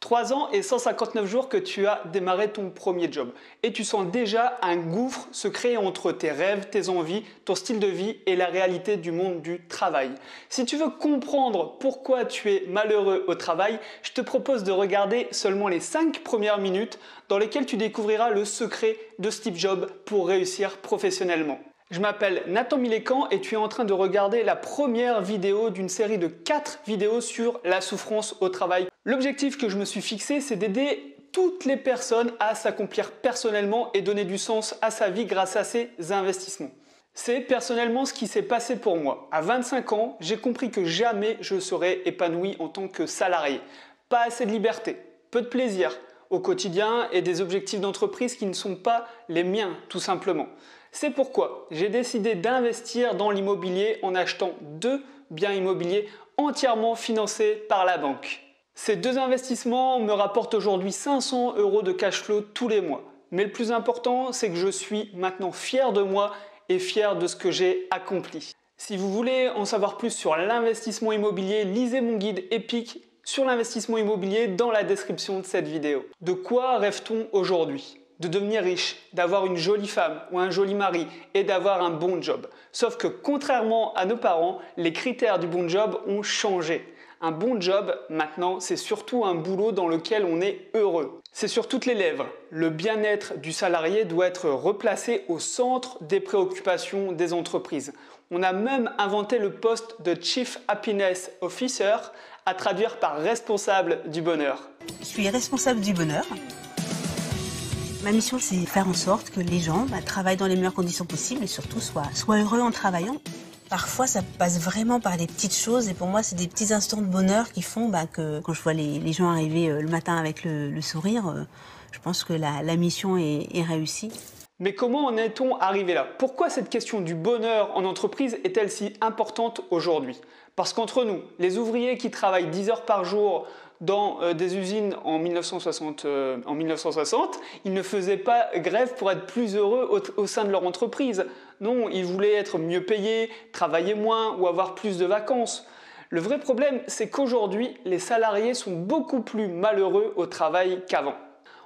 3 ans et 159 jours que tu as démarré ton premier job et tu sens déjà un gouffre se créer entre tes rêves, tes envies, ton style de vie et la réalité du monde du travail. Si tu veux comprendre pourquoi tu es malheureux au travail, je te propose de regarder seulement les 5 premières minutes dans lesquelles tu découvriras le secret de Steve Jobs pour réussir professionnellement. Je m'appelle Nathan Milécan et tu es en train de regarder la première vidéo d'une série de 4 vidéos sur la souffrance au travail. L'objectif que je me suis fixé, c'est d'aider toutes les personnes à s'accomplir personnellement et donner du sens à sa vie grâce à ses investissements. C'est personnellement ce qui s'est passé pour moi. À 25 ans, j'ai compris que jamais je serais épanoui en tant que salarié. Pas assez de liberté, peu de plaisir au quotidien et des objectifs d'entreprise qui ne sont pas les miens, tout simplement. C'est pourquoi j'ai décidé d'investir dans l'immobilier en achetant 2 biens immobiliers entièrement financés par la banque. Ces 2 investissements me rapportent aujourd'hui 500 € de cash flow tous les mois. Mais le plus important, c'est que je suis maintenant fier de moi et fier de ce que j'ai accompli. Si vous voulez en savoir plus sur l'investissement immobilier, lisez mon guide épique sur l'investissement immobilier dans la description de cette vidéo. De quoi rêve-t-on aujourd'hui ? De devenir riche, d'avoir une jolie femme ou un joli mari et d'avoir un bon job. Sauf que contrairement à nos parents, les critères du bon job ont changé. Un bon job, maintenant, c'est surtout un boulot dans lequel on est heureux. C'est sur toutes les lèvres. Le bien-être du salarié doit être replacé au centre des préoccupations des entreprises. On a même inventé le poste de Chief Happiness Officer, à traduire par responsable du bonheur. Je suis responsable du bonheur. Ma mission, c'est de faire en sorte que les gens travaillent dans les meilleures conditions possibles et surtout soient heureux en travaillant. Parfois, ça passe vraiment par des petites choses et pour moi, c'est des petits instants de bonheur qui font que quand je vois les gens arriver le matin avec le sourire, je pense que la mission est réussie. Mais comment en est-on arrivé là? Pourquoi cette question du bonheur en entreprise est-elle si importante aujourd'hui? Parce qu'entre nous, les ouvriers qui travaillent 10 heures par jour dans des usines en 1960, ils ne faisaient pas grève pour être plus heureux au sein de leur entreprise. Non, ils voulaient être mieux payés, travailler moins ou avoir plus de vacances. Le vrai problème, c'est qu'aujourd'hui, les salariés sont beaucoup plus malheureux au travail qu'avant.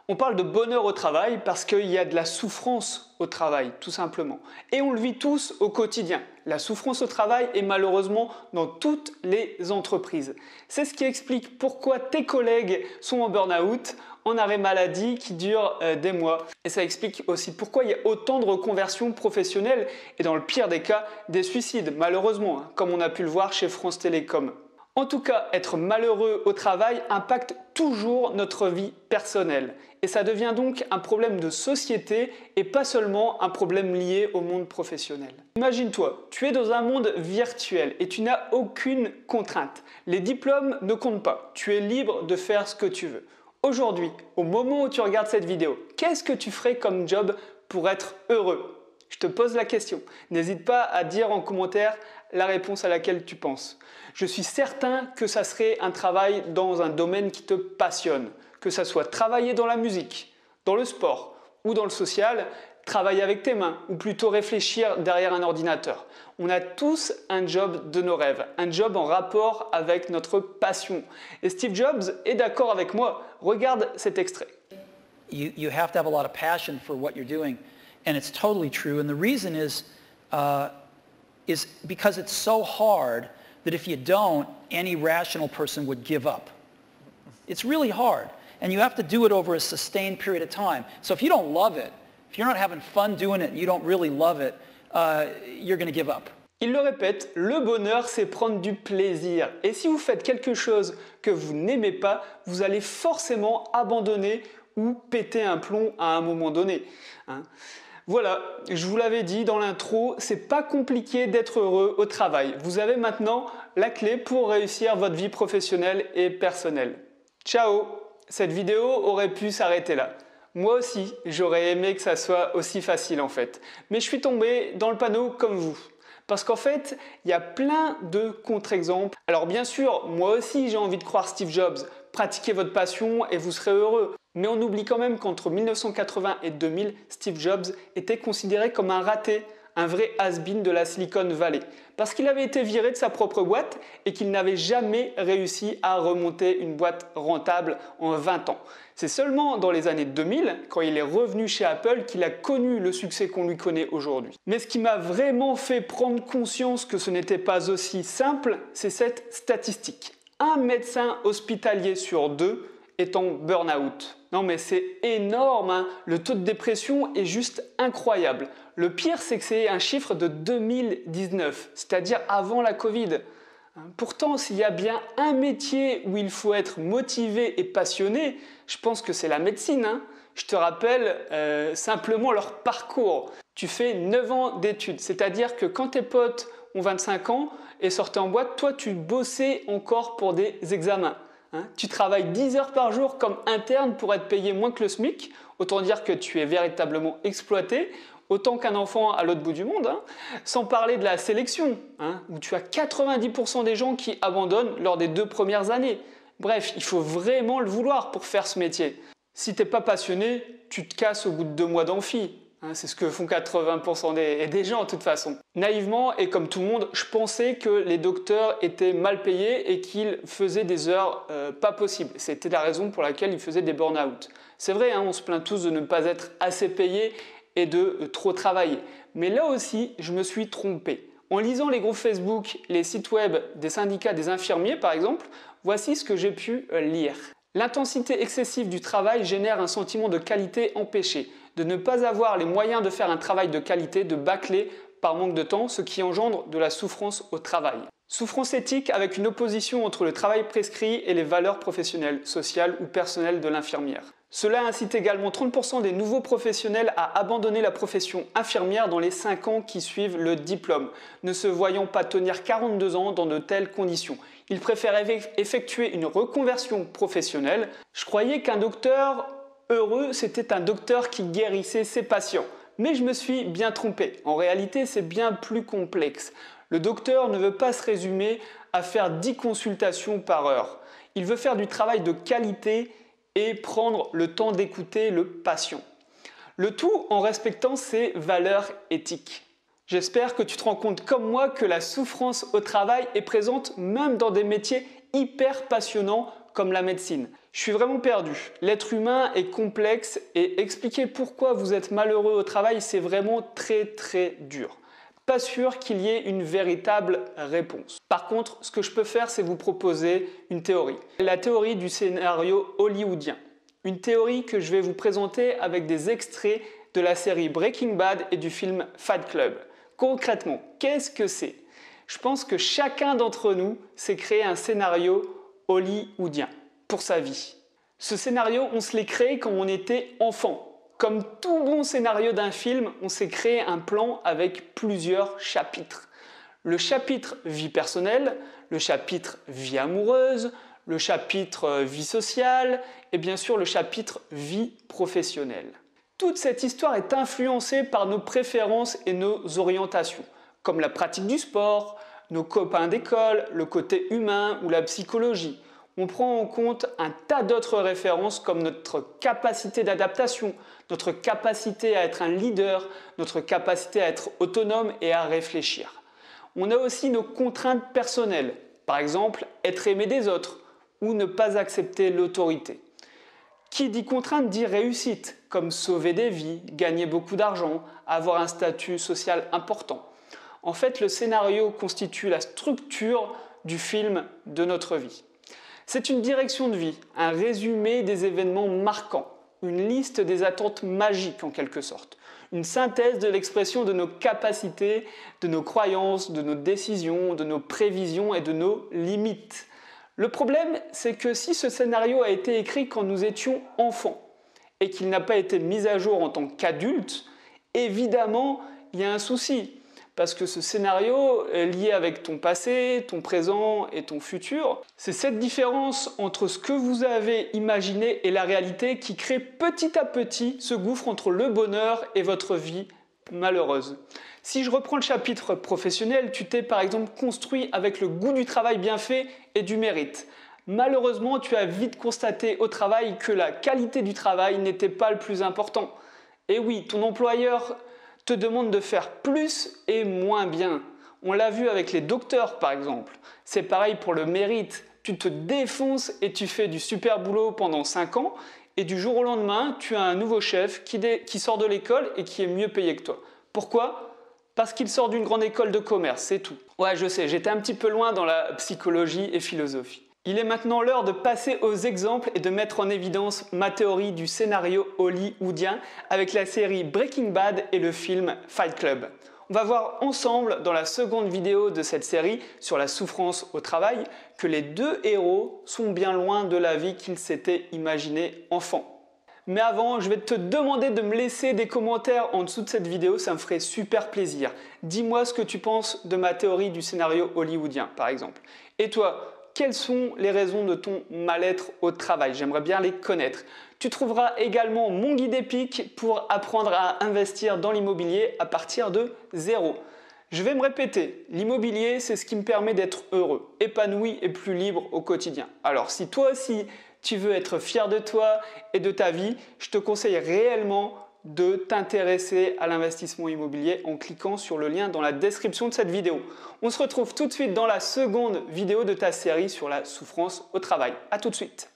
On parle de bonheur au travail parce qu'il y a de la souffrance au travail, tout simplement. Et on le vit tous au quotidien. La souffrance au travail est malheureusement dans toutes les entreprises. C'est ce qui explique pourquoi tes collègues sont en burn-out, en arrêt maladie qui dure des mois. Et ça explique aussi pourquoi il y a autant de reconversions professionnelles et dans le pire des cas, des suicides, malheureusement, comme on a pu le voir chez France Télécom. En tout cas, être malheureux au travail impacte toujours notre vie personnelle. Et ça devient donc un problème de société et pas seulement un problème lié au monde professionnel. Imagine-toi, tu es dans un monde virtuel et tu n'as aucune contrainte. Les diplômes ne comptent pas. Tu es libre de faire ce que tu veux. Aujourd'hui, au moment où tu regardes cette vidéo, qu'est-ce que tu ferais comme job pour être heureux ? Je te pose la question. N'hésite pas à dire en commentaire la réponse à laquelle tu penses. Je suis certain que ça serait un travail dans un domaine qui te passionne. Que ça soit travailler dans la musique, dans le sport ou dans le social, travailler avec tes mains ou plutôt réfléchir derrière un ordinateur. On a tous un job de nos rêves, un job en rapport avec notre passion. Et Steve Jobs est d'accord avec moi. Regarde cet extrait. You have to have a lot of passion for what you're doing. And it's totally true. And the reason is because it's so hard that if you don't, any rational person would give up. It's really hard. And you have to do it over a sustained period of time. So if you don't love it, if you're not having fun doing it and you don't really love it, you're going to give up. Il le répète, le bonheur, c'est prendre du plaisir. Et si vous faites quelque chose que vous n'aimez pas, vous allez forcément abandonner ou péter un plomb à un moment donné. Voilà, je vous l'avais dit dans l'intro, c'est pas compliqué d'être heureux au travail. Vous avez maintenant la clé pour réussir votre vie professionnelle et personnelle. Ciao! Cette vidéo aurait pu s'arrêter là. Moi aussi, j'aurais aimé que ça soit aussi facile en fait. Mais je suis tombé dans le panneau comme vous. Parce qu'en fait, il y a plein de contre-exemples. Alors bien sûr, moi aussi j'ai envie de croire Steve Jobs. Pratiquez votre passion et vous serez heureux. Mais on oublie quand même qu'entre 1980 et 2000, Steve Jobs était considéré comme un raté, un vrai has-been de la Silicon Valley, parce qu'il avait été viré de sa propre boîte et qu'il n'avait jamais réussi à remonter une boîte rentable en 20 ans. C'est seulement dans les années 2000, quand il est revenu chez Apple, qu'il a connu le succès qu'on lui connaît aujourd'hui. Mais ce qui m'a vraiment fait prendre conscience que ce n'était pas aussi simple, c'est cette statistique. Un médecin hospitalier sur 2 est en burn-out. Non mais c'est énorme, hein. Le taux de dépression est juste incroyable. Le pire, c'est que c'est un chiffre de 2019, c'est-à-dire avant la Covid. Pourtant, s'il y a bien un métier où il faut être motivé et passionné, je pense que c'est la médecine, hein. Je te rappelle simplement leur parcours. Tu fais 9 ans d'études, c'est-à-dire que quand tes potes ont 25 ans et sortaient en boîte, toi tu bossais encore pour des examens. Tu travailles 10 heures par jour comme interne pour être payé moins que le SMIC, autant dire que tu es véritablement exploité, autant qu'un enfant à l'autre bout du monde, sans parler de la sélection, où tu as 90% des gens qui abandonnent lors des 2 premières années. Bref, il faut vraiment le vouloir pour faire ce métier. Si tu n'es pas passionné, tu te casses au bout de 2 mois d'amphi. C'est ce que font 80% des gens de toute façon. Naïvement et comme tout le monde, je pensais que les docteurs étaient mal payés et qu'ils faisaient des heures pas possibles. C'était la raison pour laquelle ils faisaient des burn-out. C'est vrai, on se plaint tous de ne pas être assez payés et de trop travailler. Mais là aussi, je me suis trompé. En lisant les groupes Facebook, les sites web des syndicats des infirmiers par exemple, voici ce que j'ai pu lire. L'intensité excessive du travail génère un sentiment de qualité empêché, de ne pas avoir les moyens de faire un travail de qualité, de bâcler par manque de temps, ce qui engendre de la souffrance au travail. Souffrance éthique avec une opposition entre le travail prescrit et les valeurs professionnelles, sociales ou personnelles de l'infirmière. Cela incite également 30% des nouveaux professionnels à abandonner la profession infirmière dans les 5 ans qui suivent le diplôme, ne se voyant pas tenir 42 ans dans de telles conditions. Ils préfèrent effectuer une reconversion professionnelle. Je croyais qu'un docteur heureux, c'était un docteur qui guérissait ses patients. Mais je me suis bien trompé. En réalité, c'est bien plus complexe. Le docteur ne veut pas se résumer à faire 10 consultations par heure. Il veut faire du travail de qualité et prendre le temps d'écouter le patient. Le tout en respectant ses valeurs éthiques. J'espère que tu te rends compte comme moi que la souffrance au travail est présente même dans des métiers hyper passionnants comme la médecine. Je suis vraiment perdu. L'être humain est complexe et expliquer pourquoi vous êtes malheureux au travail, c'est vraiment très dur. Pas sûr qu'il y ait une véritable réponse. Par contre, ce que je peux faire, c'est vous proposer une théorie. La théorie du scénario hollywoodien. Une théorie que je vais vous présenter avec des extraits de la série Breaking Bad et du film Fight Club. Concrètement, qu'est-ce que c'est? Je pense que chacun d'entre nous s'est créé un scénario hollywoodien pour sa vie. Ce scénario, on se l'est créé quand on était enfant. Comme tout bon scénario d'un film, on s'est créé un plan avec plusieurs chapitres. Le chapitre vie personnelle, le chapitre vie amoureuse, le chapitre vie sociale et bien sûr le chapitre vie professionnelle. Toute cette histoire est influencée par nos préférences et nos orientations, comme la pratique du sport, nos copains d'école, le côté humain ou la psychologie. On prend en compte un tas d'autres références comme notre capacité d'adaptation, notre capacité à être un leader, notre capacité à être autonome et à réfléchir. On a aussi nos contraintes personnelles, par exemple être aimé des autres ou ne pas accepter l'autorité. Qui dit contrainte dit réussite, comme sauver des vies, gagner beaucoup d'argent, avoir un statut social important. En fait, le scénario constitue la structure du film de notre vie. C'est une direction de vie, un résumé des événements marquants, une liste des attentes magiques en quelque sorte, une synthèse de l'expression de nos capacités, de nos croyances, de nos décisions, de nos prévisions et de nos limites. Le problème, c'est que si ce scénario a été écrit quand nous étions enfants et qu'il n'a pas été mis à jour en tant qu'adulte, évidemment, il y a un souci. Parce que ce scénario est lié avec ton passé, ton présent et ton futur. C'est cette différence entre ce que vous avez imaginé et la réalité qui crée petit à petit ce gouffre entre le bonheur et votre vie malheureuse. Si je reprends le chapitre professionnel, tu t'es par exemple construit avec le goût du travail bien fait et du mérite. Malheureusement, tu as vite constaté au travail que la qualité du travail n'était pas le plus important. Et oui, ton employeur te demande de faire plus et moins bien. On l'a vu avec les docteurs par exemple. C'est pareil pour le mérite. Tu te défonces et tu fais du super boulot pendant 5 ans et du jour au lendemain, tu as un nouveau chef qui sort de l'école et qui est mieux payé que toi. Pourquoi ? Parce qu'il sort d'une grande école de commerce, c'est tout. Ouais, je sais, j'étais un petit peu loin dans la psychologie et philosophie. Il est maintenant l'heure de passer aux exemples et de mettre en évidence ma théorie du scénario hollywoodien avec la série Breaking Bad et le film Fight Club. On va voir ensemble dans la seconde vidéo de cette série sur la souffrance au travail que les deux héros sont bien loin de la vie qu'ils s'étaient imaginés enfants. Mais avant, je vais te demander de me laisser des commentaires en dessous de cette vidéo, ça me ferait super plaisir. Dis-moi ce que tu penses de ma théorie du scénario hollywoodien, par exemple. Et toi, quelles sont les raisons de ton mal-être au travail? J'aimerais bien les connaître. Tu trouveras également mon guide épique pour apprendre à investir dans l'immobilier à partir de zéro. Je vais me répéter, l'immobilier, c'est ce qui me permet d'être heureux, épanoui et plus libre au quotidien. Alors si toi aussi, tu veux être fier de toi et de ta vie, je te conseille réellement de t'intéresser à l'investissement immobilier en cliquant sur le lien dans la description de cette vidéo. On se retrouve tout de suite dans la seconde vidéo de ta série sur la souffrance au travail. À tout de suite.